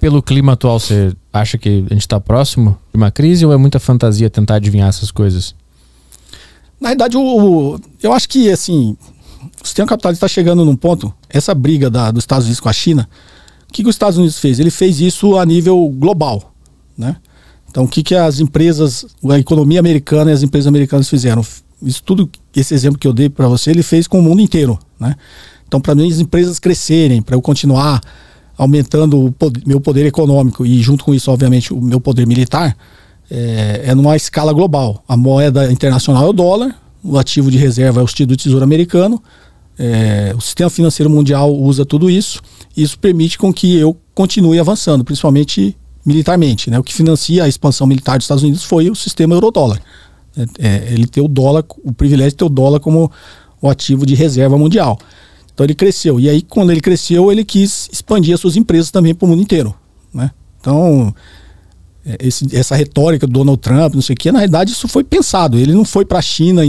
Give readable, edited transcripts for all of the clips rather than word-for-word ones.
pelo clima atual, você acha que a gente está próximo de uma crise ou é muita fantasia tentar adivinhar essas coisas? Na verdade, eu acho que, assim, o sistema capitalista está chegando num ponto, essa briga dos Estados Unidos com a China, o que os Estados Unidos fez? Ele fez isso a nível global, né? Então, o que as empresas, a economia americana e as empresas americanas fizeram? Isso tudo, esse exemplo que eu dei para você, ele fez com o mundo inteiro, né? Então, para mim, as empresas crescerem, para eu continuar aumentando o meu poder econômico e, junto com isso, obviamente, o meu poder militar, é numa escala global. A moeda internacional é o dólar, o ativo de reserva é o título do Tesouro americano, o sistema financeiro mundial usa tudo isso, e isso permite com que eu continue avançando, principalmente militarmente, né? O que financia a expansão militar dos Estados Unidos foi o sistema eurodólar. Ele ter o dólar, o privilégio de ter o dólar como o ativo de reserva mundial. Então ele cresceu. E aí, quando ele cresceu, ele quis expandir as suas empresas também para o mundo inteiro, né? Então, essa retórica do Donald Trump, não sei o que, na verdade isso foi pensado. Ele não foi para a China,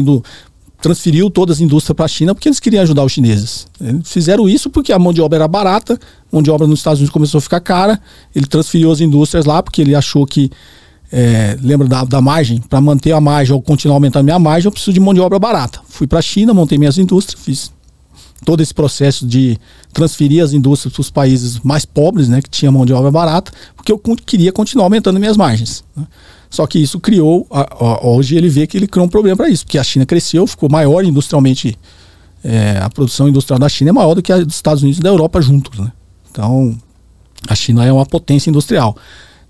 transferiu todas as indústrias para a China porque eles queriam ajudar os chineses. Eles fizeram isso porque a mão de obra era barata, a mão de obra nos Estados Unidos começou a ficar cara, ele transferiu as indústrias lá porque ele achou que, lembra da margem? Para manter a margem ou continuar aumentando a minha margem, eu preciso de mão de obra barata. Fui para a China, montei minhas indústrias, fiz todo esse processo de transferir as indústrias para os países mais pobres, né, que tinha mão de obra barata, porque eu queria continuar aumentando minhas margens, né? Só que isso criou, hoje ele vê que ele criou um problema para isso, porque a China cresceu, ficou maior industrialmente, a produção industrial da China é maior do que a dos Estados Unidos e da Europa juntos, né? Então, a China é uma potência industrial.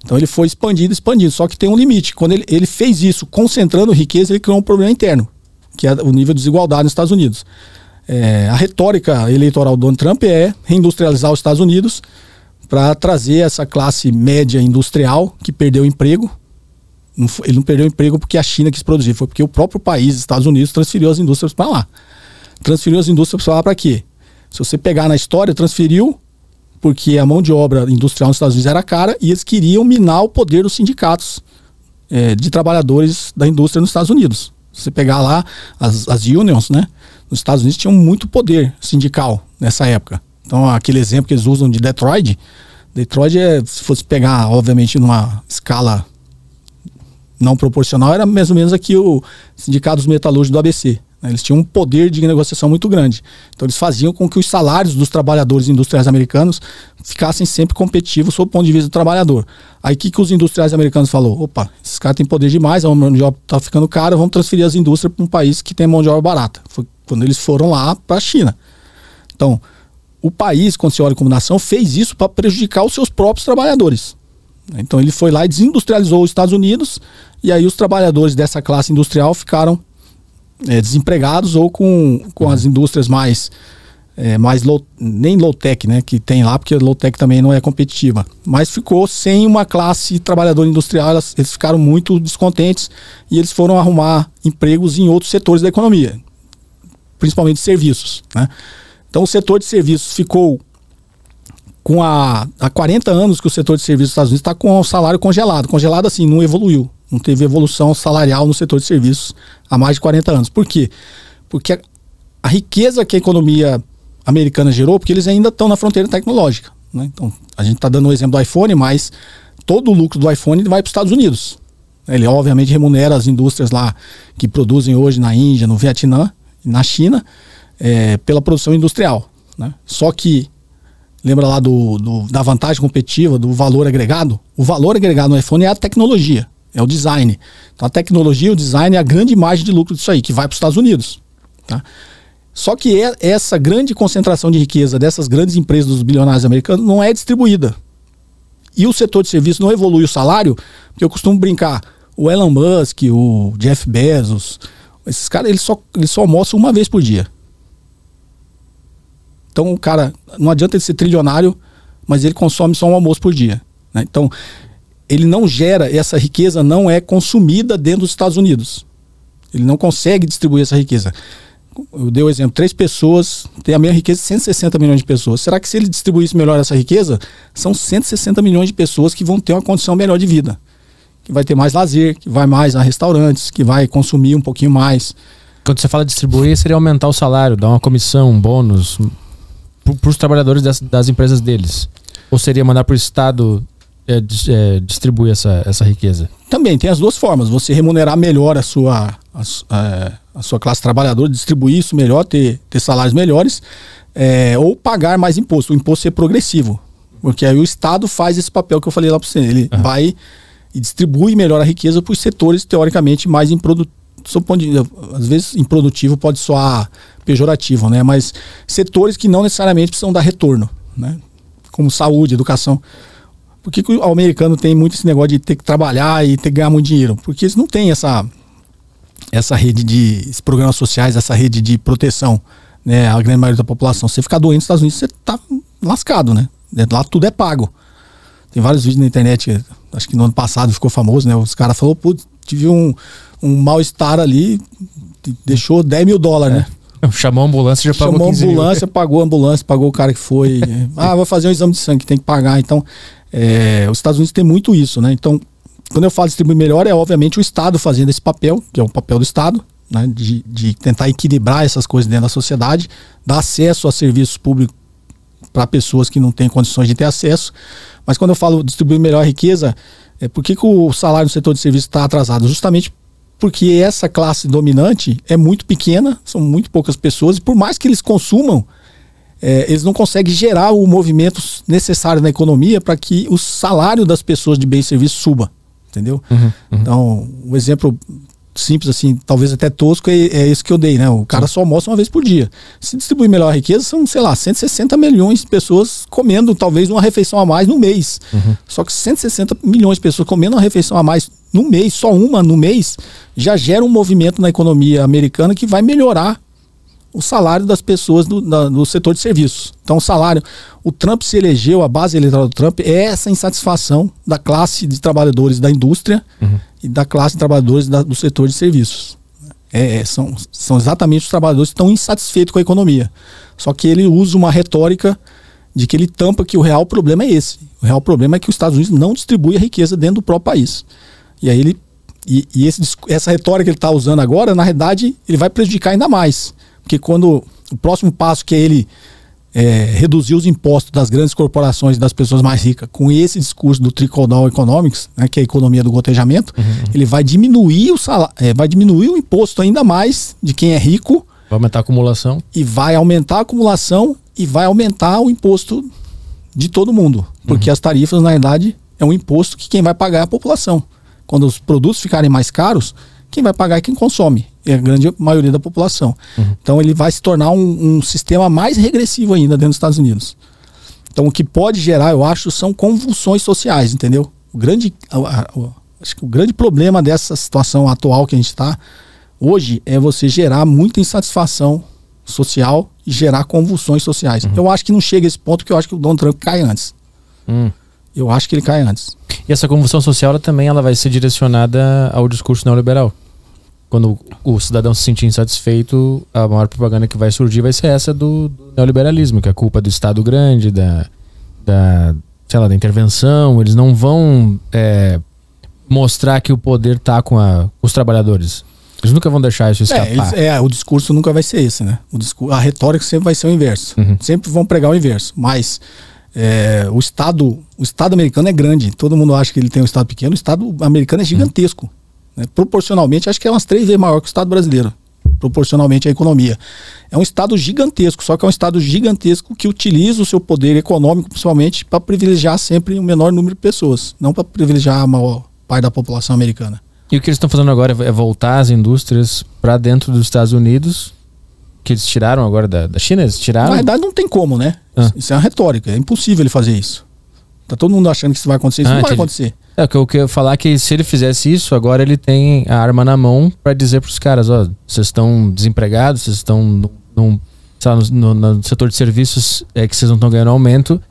Então ele foi expandindo, só que tem um limite. Quando ele fez isso concentrando riqueza, ele criou um problema interno, que é o nível de desigualdade nos Estados Unidos. A retórica eleitoral do Donald Trump é reindustrializar os Estados Unidos para trazer essa classe média industrial que perdeu o emprego. Ele não perdeu o emprego porque a China quis produzir, foi porque o próprio país, Estados Unidos, transferiu as indústrias para lá. Transferiu as indústrias para lá para quê? Se você pegar na história, transferiu porque a mão de obra industrial nos Estados Unidos era cara e eles queriam minar o poder dos sindicatos de trabalhadores da indústria nos Estados Unidos. Se você pegar lá as unions, né? Nos Estados Unidos tinham muito poder sindical nessa época. Então, aquele exemplo que eles usam de Detroit, se fosse pegar, obviamente, numa escala não proporcional, era mais ou menos aqui o sindicato dos metalúrgicos do ABC. Né? Eles tinham um poder de negociação muito grande. Então, eles faziam com que os salários dos trabalhadores industriais americanos ficassem sempre competitivos sob o ponto de vista do trabalhador. Aí, o que os industriais americanos falaram? Opa, esses caras têm poder demais, a mão de obra está ficando cara, vamos transferir as indústrias para um país que tem mão de obra barata. Foi quando eles foram lá para a China. Então, o país, quando se olha como nação, fez isso para prejudicar os seus próprios trabalhadores. Então, ele foi lá e desindustrializou os Estados Unidos, e aí os trabalhadores dessa classe industrial ficaram desempregados ou com as indústrias mais nem low-tech, né, que tem lá, porque low-tech também não é competitiva, mas ficou sem uma classe trabalhadora industrial. Eles ficaram muito descontentes e eles foram arrumar empregos em outros setores da economia, principalmente serviços, né? Então o setor de serviços ficou há 40 anos que o setor de serviços dos Estados Unidos está com o salário congelado. Congelado assim, não evoluiu. Não teve evolução salarial no setor de serviços há mais de 40 anos. Por quê? Porque a riqueza que a economia americana gerou, porque eles ainda estão na fronteira tecnológica, né? Então, a gente está dando o exemplo do iPhone, mas todo o lucro do iPhone vai para os Estados Unidos. Ele obviamente remunera as indústrias lá que produzem hoje na Índia, no Vietnã e na China, pela produção industrial, né? Só que lembra lá da vantagem competitiva, do valor agregado? O valor agregado no iPhone é a tecnologia, é o design. Então a tecnologia e o design é a grande margem de lucro disso aí, que vai para os Estados Unidos, tá? Só que essa grande concentração de riqueza dessas grandes empresas dos bilionários americanos não é distribuída. E o setor de serviço não evolui o salário, porque eu costumo brincar, o Elon Musk, o Jeff Bezos, esses caras, eles só almoçam uma vez por dia. Então, o cara, não adianta ele ser trilionário, mas ele consome só um almoço por dia, né? Então, ele não gera, essa riqueza não é consumida dentro dos Estados Unidos. Ele não consegue distribuir essa riqueza. Eu dei o exemplo, 3 pessoas têm a mesma riqueza de 160 milhões de pessoas. Será que se ele distribuísse melhor essa riqueza, são 160 milhões de pessoas que vão ter uma condição melhor de vida, que vai ter mais lazer, que vai mais a restaurantes, que vai consumir um pouquinho mais. Quando você fala distribuir, seria aumentar o salário, dar uma comissão, um bônus para os trabalhadores das empresas deles? Ou seria mandar para o Estado distribui essa riqueza? Também tem as duas formas. Você remunerar melhor a sua classe trabalhadora, distribuir isso melhor, ter salários melhores, ou pagar mais imposto. O imposto ser progressivo. Porque aí o Estado faz esse papel que eu falei lá para você. Ele vai e distribui melhor a riqueza para os setores teoricamente mais improdutivos. Às vezes improdutivo pode soar pejorativo, né? Mas setores que não necessariamente precisam dar retorno, né? Como saúde, educação. Por que o americano tem muito esse negócio de ter que trabalhar e ter que ganhar muito dinheiro? Porque eles não têm essa rede esses programas sociais, essa rede de proteção, né? A grande maioria da população. Você ficar doente nos Estados Unidos, você tá lascado, né? Lá tudo é pago. Tem vários vídeos na internet, acho que no ano passado ficou famoso, né? Os caras falaram, putz, tive um mal-estar ali, deixou $10 mil, né? Chamou a ambulância, já pagou 15 mil. Pagou a ambulância, pagou o cara que foi. Vai fazer um exame de sangue, tem que pagar. Então, os Estados Unidos tem muito isso, né? Então, quando eu falo distribuir melhor, é obviamente o Estado fazendo esse papel, que é o papel do Estado, né? De tentar equilibrar essas coisas dentro da sociedade, dar acesso a serviços públicos para pessoas que não têm condições de ter acesso. Mas quando eu falo distribuir melhor a riqueza, por que o salário no setor de serviços está atrasado? Justamente porque essa classe dominante é muito pequena, são muito poucas pessoas, e por mais que eles consumam, eles não conseguem gerar o movimento necessário na economia para que o salário das pessoas de bens e serviços suba, entendeu? Então, um exemplo simples assim, talvez até tosco, é isso que eu dei, né? O cara só almoça uma vez por dia. Se distribuir melhor a riqueza, são, sei lá, 160 milhões de pessoas comendo talvez uma refeição a mais no mês. Só que 160 milhões de pessoas comendo uma refeição a mais no mês, só uma no mês, já gera um movimento na economia americana que vai melhorar o salário das pessoas do setor de serviços. Então o Trump se elegeu, a base eleitoral do Trump é essa insatisfação da classe de trabalhadores da indústria e da classe de trabalhadores do setor de serviços. São exatamente os trabalhadores que estão insatisfeitos com a economia. Só que ele usa uma retórica de que ele tampa que o real problema é esse. O real problema é que os Estados Unidos não distribui a riqueza dentro do próprio país. E aí essa retórica que ele está usando agora, na realidade, ele vai prejudicar ainda mais. Porque quando o próximo passo que é ele reduzir os impostos das grandes corporações e das pessoas mais ricas, com esse discurso do trickle-down economics, né, que é a economia do gotejamento, ele vai diminuir o salário, vai diminuir o imposto ainda mais de quem é rico. Vai aumentar a acumulação. E vai aumentar a acumulação e vai aumentar o imposto de todo mundo. Porque as tarifas, na verdade, é um imposto que quem vai pagar é a população. Quando os produtos ficarem mais caros, quem vai pagar é quem consome, é a grande maioria da população. Então ele vai se tornar um sistema mais regressivo ainda dentro dos Estados Unidos. Então o que pode gerar, eu acho, são convulsões sociais, entendeu? Acho que o grande problema dessa situação atual que a gente está hoje é você gerar muita insatisfação social e gerar convulsões sociais. Eu acho que não chega a esse ponto, porque eu acho que o Donald Trump cai antes. Eu acho que ele cai antes. E essa convulsão social ela vai ser direcionada ao discurso neoliberal. Quando o cidadão se sentir insatisfeito, a maior propaganda que vai surgir vai ser essa do neoliberalismo, que é a culpa do Estado grande, da intervenção. Eles não vão mostrar que o poder está com os trabalhadores. Eles nunca vão deixar isso escapar. O discurso nunca vai ser esse, né? A retórica sempre vai ser o inverso. Sempre vão pregar o inverso. Mas o Estado americano é grande. Todo mundo acha que ele tem um Estado pequeno. O Estado americano é gigantesco. Né? Proporcionalmente, acho que é umas 3 vezes maior que o Estado brasileiro. Proporcionalmente à economia. É um Estado gigantesco, só que é um Estado gigantesco que utiliza o seu poder econômico, principalmente, para privilegiar sempre o menor número de pessoas. Não para privilegiar a maior parte da população americana. E o que eles estão fazendo agora é voltar as indústrias para dentro dos Estados Unidos, que eles tiraram agora da China? Eles tiraram? Na verdade não tem como, né? Isso é uma retórica, é impossível ele fazer isso. Tá todo mundo achando que isso vai acontecer, isso não vai acontecer. O que eu queria falar é que se ele fizesse isso, agora ele tem a arma na mão para dizer para os caras, vocês estão desempregados, vocês estão no setor de serviços que vocês não estão ganhando aumento,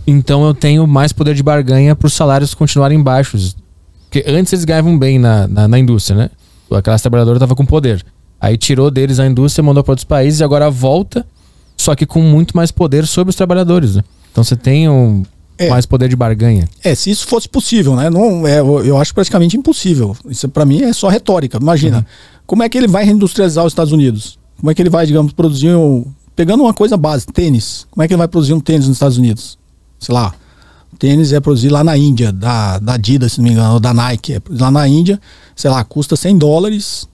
então eu tenho mais poder de barganha para os salários continuarem baixos. Porque antes eles ganhavam bem na indústria, né? A classe trabalhadora estava com poder. Aí tirou deles a indústria, mandou para outros países e agora volta, só que com muito mais poder sobre os trabalhadores, né? Então você tem mais poder de barganha. Se isso fosse possível, né? Não, eu acho praticamente impossível. Isso para mim é só retórica. Imagina, como é que ele vai reindustrializar os Estados Unidos? Como é que ele vai, digamos, produzir pegando uma coisa básica, tênis. Como é que ele vai produzir um tênis nos Estados Unidos? Sei lá, O tênis é produzido lá na Índia, da Adidas, se não me engano, ou da Nike. É lá na Índia, sei lá, custa $100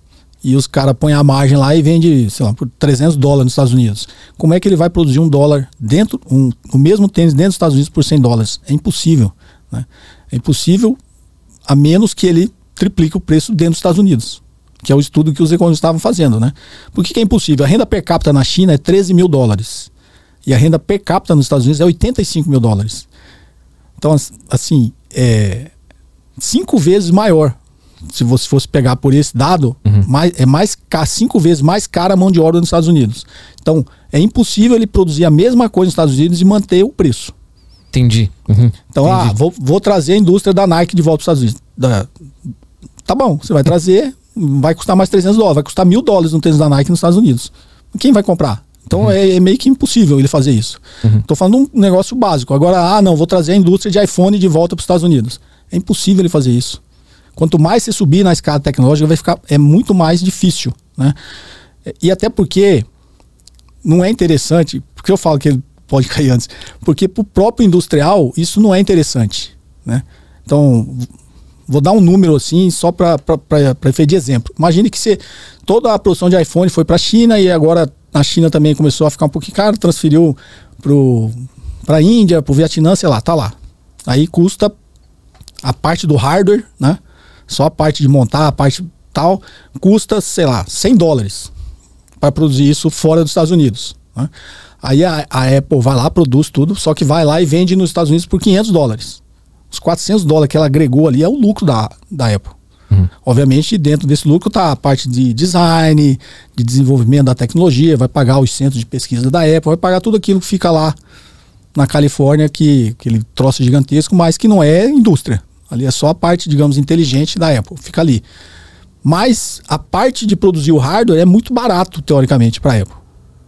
e os caras põem a margem lá e vende, sei lá, por $300 nos Estados Unidos. Como é que ele vai produzir $1 dentro, o mesmo tênis dentro dos Estados Unidos por $100? É impossível, né? É impossível, a menos que ele triplique o preço dentro dos Estados Unidos, que é o estudo que os economistas estavam fazendo, né? Por que é impossível? A renda per capita na China é $13 mil e a renda per capita nos Estados Unidos é $85 mil. Então, assim, é 5 vezes maior. Se você fosse pegar por esse dado, é 5 vezes mais cara a mão de obra nos Estados Unidos. Então, é impossível ele produzir a mesma coisa nos Estados Unidos e manter o preço. Entendi. Então, vou trazer a indústria da Nike de volta para os Estados Unidos. Tá bom, você vai trazer, vai custar mais $300, vai custar $1.000 no tênis da Nike nos Estados Unidos. Quem vai comprar? Então é meio que impossível ele fazer isso. Tô falando um negócio básico. Agora, não, vou trazer a indústria de iPhone de volta para os Estados Unidos. É impossível ele fazer isso. Quanto mais você subir na escala tecnológica, é muito mais difícil, né? E até porque não é interessante, porque eu falo que ele pode cair antes, porque para o próprio industrial isso não é interessante, né? Então, vou dar um número assim, só para efeito de exemplo. Imagine que toda a produção de iPhone foi para a China e agora na China também começou a ficar um pouquinho caro, transferiu para a Índia, para o Vietnã, sei lá, tá lá. Aí custa a parte do hardware, né? Só a parte de montar, a parte tal, custa, sei lá, $100 para produzir isso fora dos Estados Unidos, né? Aí a Apple vai lá, produz tudo, só que vai lá e vende nos Estados Unidos por $500. Os $400 que ela agregou ali é o lucro da Apple. Obviamente, dentro desse lucro está a parte de design, de desenvolvimento da tecnologia, vai pagar os centros de pesquisa da Apple, vai pagar tudo aquilo que fica lá na Califórnia, aquele troço gigantesco, mas que não é indústria. Ali é só a parte, digamos, inteligente da Apple, fica ali. Mas a parte de produzir o hardware é muito barato, teoricamente, para a Apple.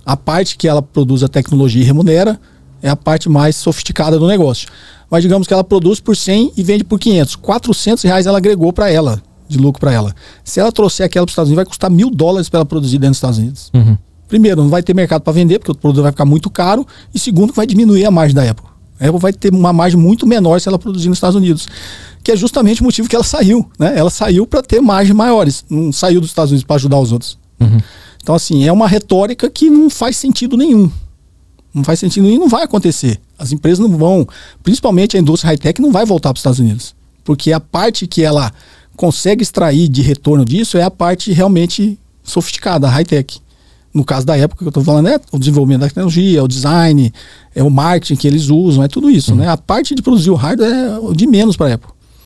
A parte que ela produz a tecnologia e remunera é a parte mais sofisticada do negócio. Mas digamos que ela produz por 100 e vende por 500. R$400 ela agregou para ela, de lucro para ela. Se ela trouxer aquela para os Estados Unidos, vai custar $1.000 para ela produzir dentro dos Estados Unidos. Primeiro, não vai ter mercado para vender, porque o produto vai ficar muito caro. E segundo, vai diminuir a margem da Apple. A Apple vai ter uma margem muito menor se ela produzir nos Estados Unidos, que é justamente o motivo que ela saiu, né? Ela saiu para ter margens maiores, não saiu dos Estados Unidos para ajudar os outros. Então, assim, é uma retórica que não faz sentido nenhum. Não faz sentido nenhum, não vai acontecer. As empresas não vão, principalmente a indústria high-tech, não vai voltar para os Estados Unidos, porque a parte que ela consegue extrair de retorno disso é a parte realmente sofisticada, high-tech. No caso da época que eu estou falando, é o desenvolvimento da tecnologia, é o design, é o marketing que eles usam, é tudo isso, né? A parte de produzir o hardware é de menos para a Apple.